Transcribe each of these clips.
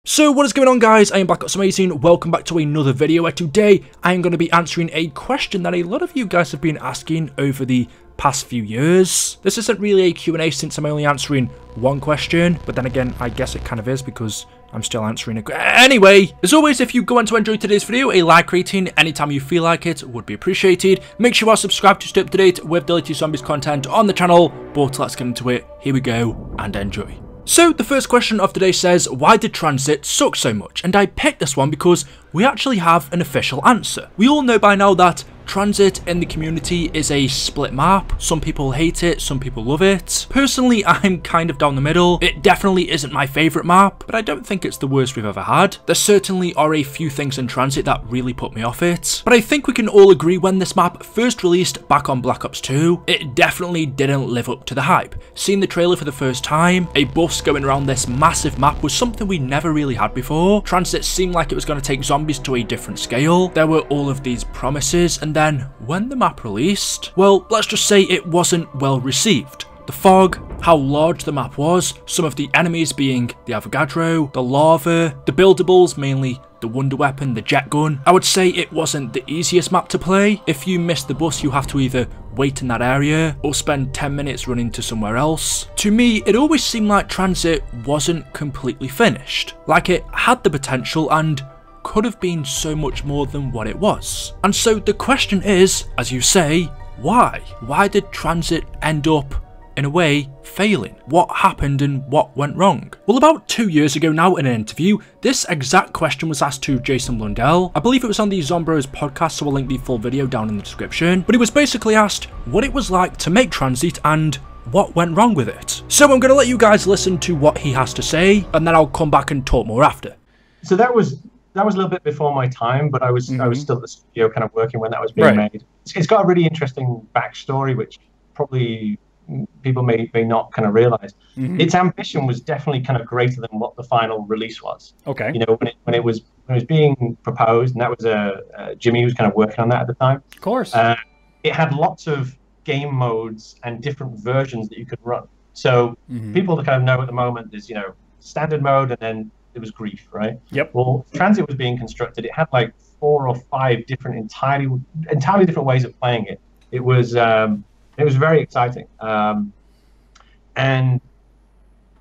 So what is going on, guys? I am Black Ops Amazing. Welcome back to another video where today I am going to be answering a question that a lot of you guys have been asking over the past few years. This isn't really a Q&A since I'm only answering one question, but then again I guess it kind of is because I'm still answering it. Anyway, as always, if you go on to enjoy today's video, a like rating anytime you feel like it would be appreciated. Make sure you are subscribed to stay up to date with Daily Zombies content on the channel, but let's get into it. Here we go and enjoy. So the first question of today says, why did Transit suck so much? And I picked this one because we actually have an official answer. We all know by now that Transit in the community is a split map. Some people hate it, some people love it. Personally, I'm kind of down the middle. It definitely isn't my favourite map, but I don't think it's the worst we've ever had. There certainly are a few things in Transit that really put me off it, but I think we can all agree when this map first released back on Black Ops 2, it definitely didn't live up to the hype. Seeing the trailer for the first time, a bus going around this massive map was something we never really had before. Transit seemed like it was going to take zombies to a different scale. There were all of these promises, and then when the map released, well, let's just say it wasn't well received. The fog, how large the map was, some of the enemies being the Avogadro, the lava, the buildables, mainly the wonder weapon, the jet gun. I would say it wasn't the easiest map to play. If you miss the bus, you have to either wait in that area or spend 10 minutes running to somewhere else. To me, it always seemed like Transit wasn't completely finished, like it had the potential and could have been so much more than what it was. And so the question is, as you say, why? Why did Transit end up, in a way, failing? What happened and what went wrong? Well, about 2 years ago now in an interview, this exact question was asked to Jason Blundell. I believe it was on the Zombros podcast, so I'll link the full video down in the description. But he was basically asked what it was like to make Transit and what went wrong with it. So I'm going to let you guys listen to what he has to say, and then I'll come back and talk more after. So that was a little bit before my time, but I was still at the studio kind of working when that was being made. It's got a really interesting backstory, which probably people may not kind of realize. Its ambition was definitely kind of greater than what the final release was. Okay. You know, when it was being proposed, and that was Jimmy who was kind of working on that at the time. Of course. It had lots of game modes and different versions that you could run. So people that kind of know at the moment there's, you know, standard mode, and then it was Grief, right? Yep. Well, Transit was being constructed. It had like 4 or 5 different entirely different ways of playing it. It was very exciting, and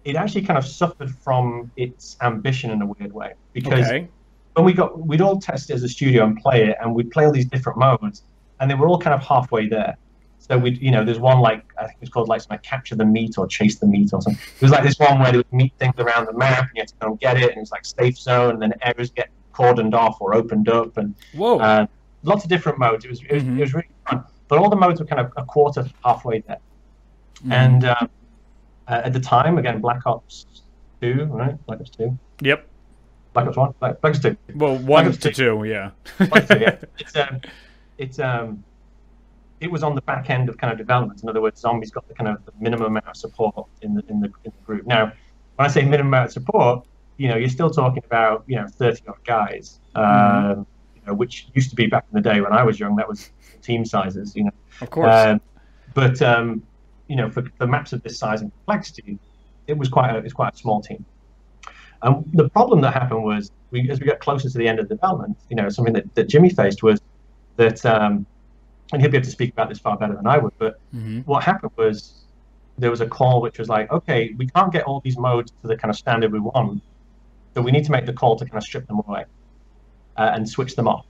it actually kind of suffered from its ambition in a weird way, because when we'd all test it as a studio and play it, and we'd play all these different modes, and they were all kind of halfway there. So there's one, like, I think it's called like something, Capture the Meat or Chase the Meat or something. It was like this one where there was meat things around the map, and you had to go and get it, and it's like safe zone, and then areas get cordoned off or opened up, and lots of different modes. It was really fun, but all the modes were kind of a quarter halfway there. And at the time, again, Black Ops 2, right? Black Ops 2. Yep. Black Ops 1. Black Ops 2. Well, 1 to 2, yeah. 1 to 2, yeah. It was on the back end of kind of development. In other words, Zombies got the kind of the minimum amount of support in the group. Now, when I say minimum amount of support, you know, you're still talking about, you know, 30 odd guys, you know, which used to be back in the day when I was young. That was team sizes, you know. Of course. But you know, for maps of this size and complexity, it was quite a small team. The problem that happened was, as we got closer to the end of development, you know, something that Jimmy faced was that. And he'll be able to speak about this far better than I would, but what happened was there was a call which was like, okay, we can't get all these modes to the kind of standard we want, so we need to make the call to kind of strip them away and switch them off.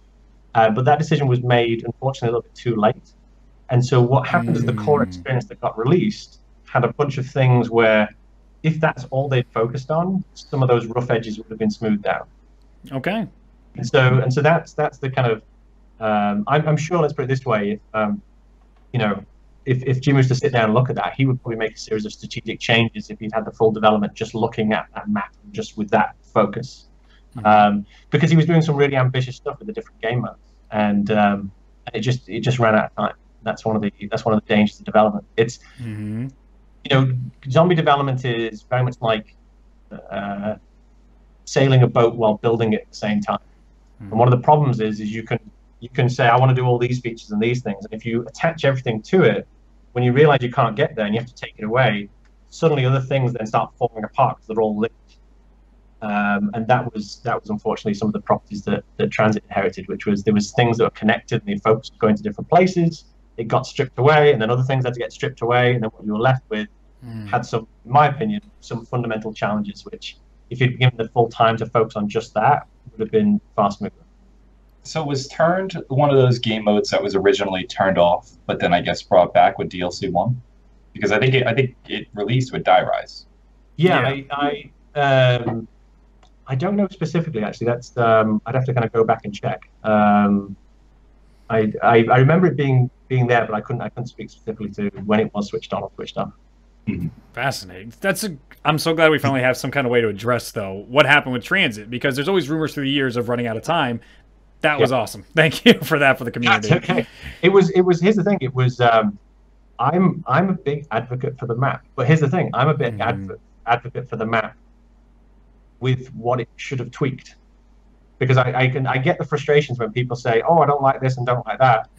But that decision was made, unfortunately, a little bit too late. And so what happened is the core experience that got released had a bunch of things where, if that's all they'd focused on, some of those rough edges would have been smoothed out. Okay. And so that's the kind of I'm sure, let's put it this way, you know, if Jimmy was to sit down and look at that, he would probably make a series of strategic changes if he'd had the full development just looking at that map, just with that focus, because he was doing some really ambitious stuff with the different game modes, and it just ran out of time. That's one of the dangers of development. It's you know, zombie development is very much like sailing a boat while building it at the same time. And one of the problems is you can say, I want to do all these features and these things, and if you attach everything to it, when you realize you can't get there and you have to take it away, suddenly other things then start falling apart because they're all linked. And that was unfortunately some of the properties that Transit inherited, which was there was things that were connected and the folks were going to different places. It got stripped away, and then other things had to get stripped away, and then what you were left with had some, in my opinion, some fundamental challenges, which if you'd given the full time to focus on just that, would have been far smoother. So was Turned one of those game modes that was originally turned off, but then I guess brought back with DLC 1? Because I think it released with Die Rise. Yeah. I don't know specifically. Actually, that's I'd have to kind of go back and check. I remember it being there, but I couldn't speak specifically to when it was switched on or switched off. Fascinating. I'm so glad we finally have some kind of way to address, though, what happened with Transit, because there's always rumors through the years of running out of time. That was awesome. Thank you for that for the community. That's okay. It was. Here's the thing. It was. I'm a big advocate for the map, but here's the thing. I'm a big advocate for the map with what it should have tweaked, because I get the frustrations when people say, oh, I don't like this and don't like that.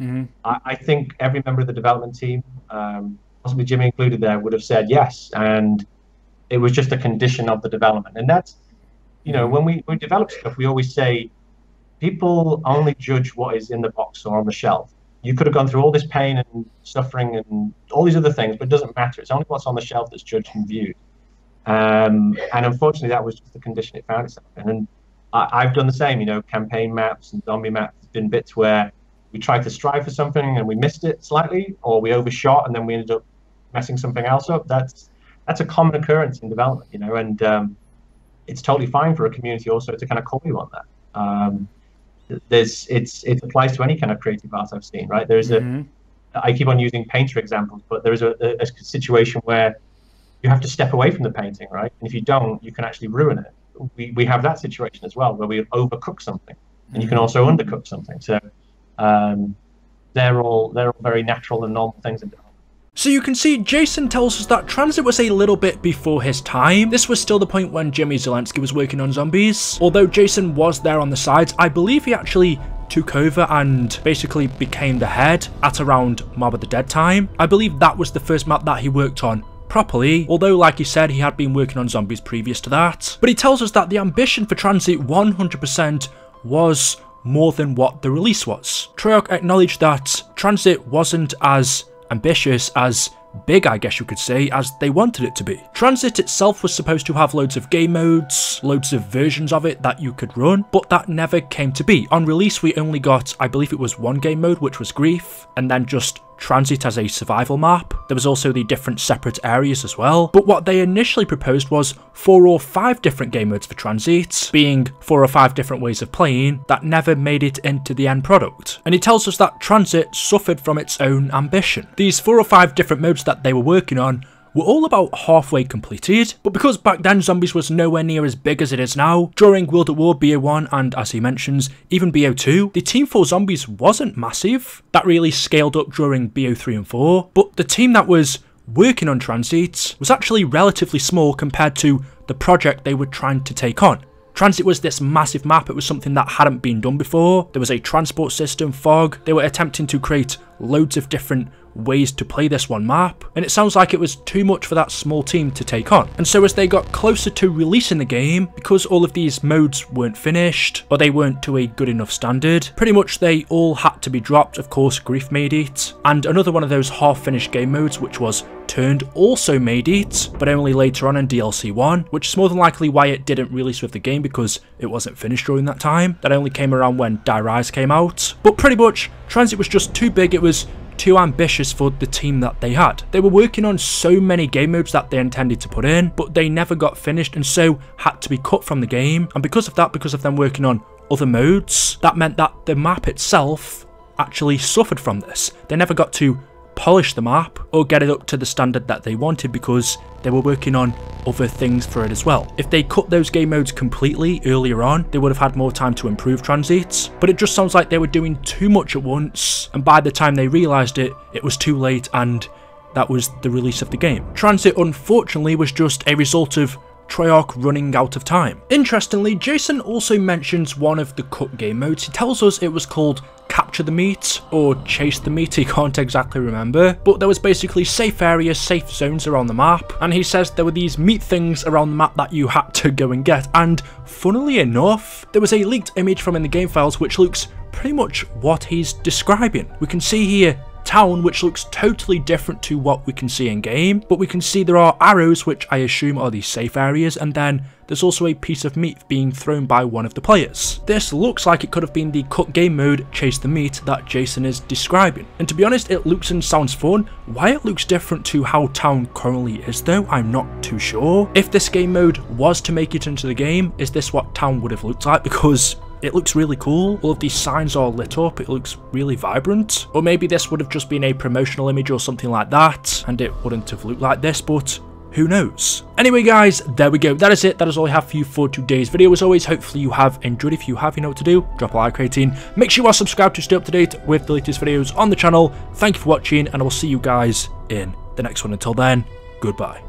I think every member of the development team, possibly Jimmy included there, would have said yes, and it was just a condition of the development. And that's, when we develop stuff, we always say people only judge what is in the box or on the shelf. You could have gone through all this pain and suffering and all these other things, but it doesn't matter. It's only what's on the shelf that's judged and viewed. And unfortunately, that was just the condition it found itself in. And I've done the same, campaign maps and zombie maps. There's been bits where we tried to strive for something and we missed it slightly, or we overshot and then we ended up messing something else up. That's a common occurrence in development, and it's totally fine for a community also to kind of call you on that. It applies to any kind of creative art I've seen, right? There's I keep on using painter examples, but there is a situation where you have to step away from the painting, right? And if you don't, you can actually ruin it. We have that situation as well, where we overcook something, and you can also undercook something. So they're all very natural and normal things in development. So you can see Jason tells us that Transit was a little bit before his time. This was still the point when Jimmy Zelensky was working on zombies. Although Jason was there on the sides, I believe he actually took over and basically became the head at around Mob of the Dead time. I believe that was the first map that he worked on properly, although like he said, he had been working on zombies previous to that. But he tells us that the ambition for Transit 100% was more than what the release was. Treyarch acknowledged that Transit wasn't as ambitious, as big, I guess you could say, as they wanted it to be. Transit itself was supposed to have loads of game modes, loads of versions of it that you could run, but that never came to be. On release, we only got, I believe it was one game mode, which was Grief, and then just Transit as a survival map. There was also the different separate areas as well, but what they initially proposed was 4 or 5 different game modes for Transit, being 4 or 5 different ways of playing that never made it into the end product. And he tells us that Transit suffered from its own ambition. These 4 or 5 different modes that they were working on were all about halfway completed, but because back then zombies was nowhere near as big as it is now, during World at War BO1 and, as he mentions, even BO2, the team for zombies wasn't massive. That really scaled up during BO3 and 4, but the team that was working on Transit was actually relatively small compared to the project they were trying to take on. Transit was this massive map. It was something that hadn't been done before. There was a transport system, fog. They were attempting to create loads of different ways to play this one map, and it sounds like it was too much for that small team to take on. And so as they got closer to releasing the game, because all of these modes weren't finished, or they weren't to a good enough standard, pretty much they all had to be dropped. Of course, Grief made it, and another one of those half-finished game modes, which was Turned, also made it, but only later on in DLC 1, which is more than likely why it didn't release with the game, because it wasn't finished during that time. That only came around when Die Rise came out. But pretty much, Transit was just too big. It was too ambitious for the team that they had. They were working on so many game modes that they intended to put in, but they never got finished and so had to be cut from the game. And because of that, because of them working on other modes, that meant that the map itself actually suffered from this. They never got to polish the map or get it up to the standard that they wanted because they were working on other things for it as well. If they cut those game modes completely earlier on, they would have had more time to improve Transit, but it just sounds like they were doing too much at once, and by the time they realised it, it was too late, and that was the release of the game. Transit, unfortunately, was just a result of Treyarch running out of time. Interestingly, Jason also mentions one of the cut game modes. He tells us it was called Capture the Meat or Chase the Meat, he can't exactly remember, but there was basically safe areas, safe zones around the map, and he says there were these meat things around the map that you had to go and get, and funnily enough, there was a leaked image from in the game files which looks pretty much what he's describing. We can see here town, which looks totally different to what we can see in game, but we can see there are arrows, which I assume are these safe areas, and then there's also a piece of meat being thrown by one of the players. This looks like it could have been the cut game mode Chase the Meat that Jason is describing, and to be honest, it looks and sounds fun. Why it looks different to how town currently is though, I'm not too sure. If this game mode was to make it into the game, is this what town would have looked like? Because it looks really cool, all of these signs are lit up, it looks really vibrant. Or maybe this would have just been a promotional image or something like that, and it wouldn't have looked like this, but who knows? Anyway guys, there we go, that is it, that is all I have for you for today's video. As always, hopefully you have enjoyed. If you have, you know what to do, drop a like rating, make sure you are subscribed to stay up to date with the latest videos on the channel. Thank you for watching, and I will see you guys in the next one. Until then, goodbye.